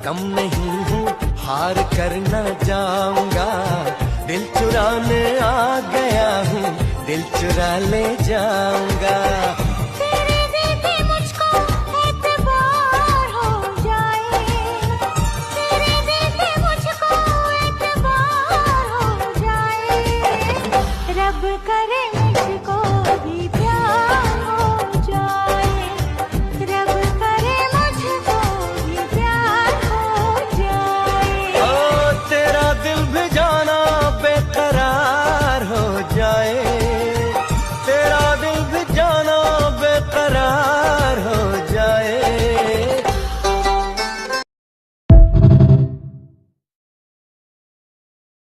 कम नहीं हूँ, हार कर न जाऊंगा। दिल चुराने आ गया हूँ, दिल चुरा ले जाऊंगा।